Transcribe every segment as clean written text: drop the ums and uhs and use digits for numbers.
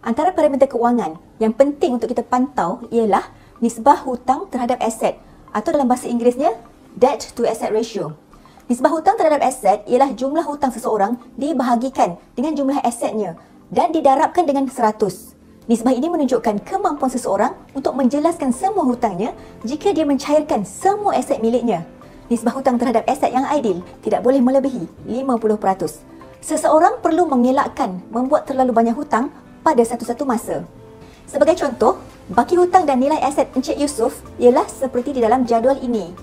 Antara parameter kewangan yang penting untuk kita pantau ialah nisbah hutang terhadap aset atau dalam bahasa Inggerisnya debt to asset ratio. Nisbah hutang terhadap aset ialah jumlah hutang seseorang dibahagikan dengan jumlah asetnya dan didarabkan dengan 100. Nisbah ini menunjukkan kemampuan seseorang untuk menjelaskan semua hutangnya jika dia mencairkan semua aset miliknya. Nisbah hutang terhadap aset yang ideal tidak boleh melebihi 50%. Seseorang perlu mengelakkan membuat terlalu banyak hutang pada satu-satu masa. Sebagai contoh, baki hutang dan nilai aset Encik Yusuf ialah seperti di dalam jadual ini.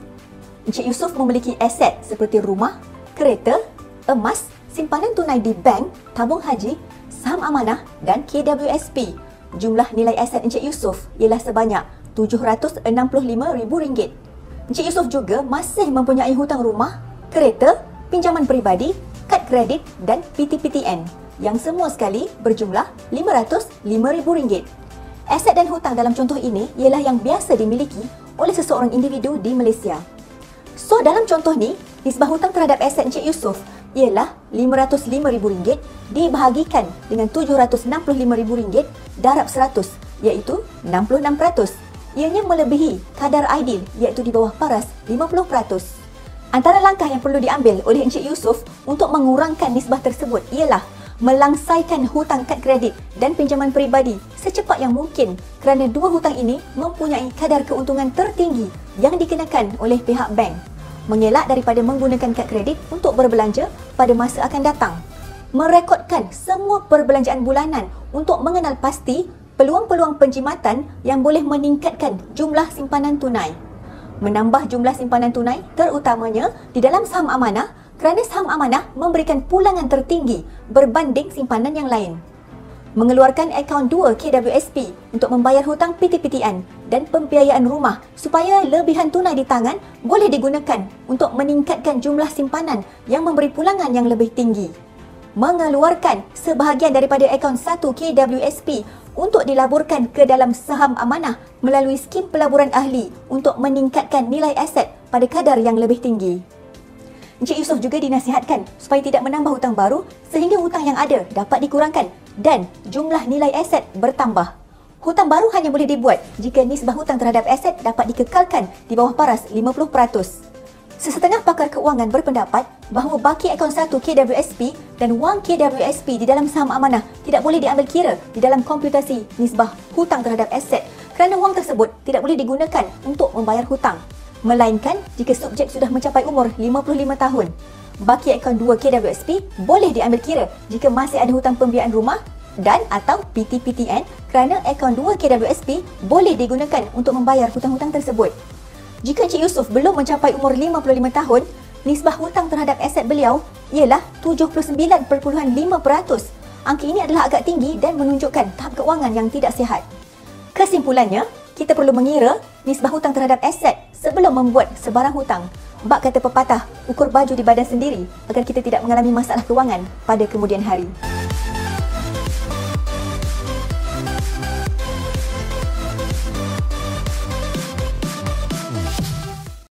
Encik Yusuf memiliki aset seperti rumah, kereta, emas, simpanan tunai di bank, tabung haji, saham amanah dan KWSP. Jumlah nilai aset Encik Yusuf ialah sebanyak RM765,000. Encik Yusuf juga masih mempunyai hutang rumah, kereta, pinjaman peribadi, kad kredit dan PTPTN yang semua sekali berjumlah RM505,000. Aset dan hutang dalam contoh ini ialah yang biasa dimiliki oleh seseorang individu di Malaysia. So, dalam contoh ni, nisbah hutang terhadap aset Encik Yusuf ialah RM505,000 dibahagikan dengan RM765,000 darab 100 iaitu 66%. Ianya melebihi kadar ideal iaitu di bawah paras 50%. Antara langkah yang perlu diambil oleh Encik Yusuf untuk mengurangkan nisbah tersebut ialah melangsaikan hutang kad kredit dan pinjaman peribadi secepat yang mungkin kerana dua hutang ini mempunyai kadar keuntungan tertinggi yang dikenakan oleh pihak bank. Mengelak daripada menggunakan kad kredit untuk berbelanja pada masa akan datang. Merekodkan semua perbelanjaan bulanan untuk mengenal pasti peluang-peluang penjimatan yang boleh meningkatkan jumlah simpanan tunai. Menambah jumlah simpanan tunai terutamanya di dalam saham amanah kerana saham amanah memberikan pulangan tertinggi berbanding simpanan yang lain. Mengeluarkan akaun 2 KWSP untuk membayar hutang PTPTN dan pembiayaan rumah supaya lebihan tunai di tangan boleh digunakan untuk meningkatkan jumlah simpanan yang memberi pulangan yang lebih tinggi. Mengeluarkan sebahagian daripada akaun 1 KWSP untuk dilaburkan ke dalam saham amanah melalui skim pelaburan ahli untuk meningkatkan nilai aset pada kadar yang lebih tinggi. Encik Yusuf juga dinasihatkan supaya tidak menambah hutang baru sehingga hutang yang ada dapat dikurangkan dan jumlah nilai aset bertambah. Hutang baru hanya boleh dibuat jika nisbah hutang terhadap aset dapat dikekalkan di bawah paras 50%. Sesetengah pakar keuangan berpendapat bahawa baki akaun 1 KWSP dan wang KWSP di dalam saham amanah tidak boleh diambil kira di dalam komputasi nisbah hutang terhadap aset kerana wang tersebut tidak boleh digunakan untuk membayar hutang, melainkan jika subjek sudah mencapai umur 55 tahun. Baki akaun 2 KWSP boleh diambil kira jika masih ada hutang pembiayaan rumah dan atau PTPTN kerana akaun 2 KWSP boleh digunakan untuk membayar hutang-hutang tersebut. Jika Encik Yusuf belum mencapai umur 55 tahun, nisbah hutang terhadap aset beliau ialah 79.5%. Angka ini adalah agak tinggi dan menunjukkan tahap keuangan yang tidak sihat. Kesimpulannya, kita perlu mengira nisbah hutang terhadap aset sebelum membuat sebarang hutang. Bak kata pepatah, ukur baju di badan sendiri agar kita tidak mengalami masalah keuangan pada kemudian hari.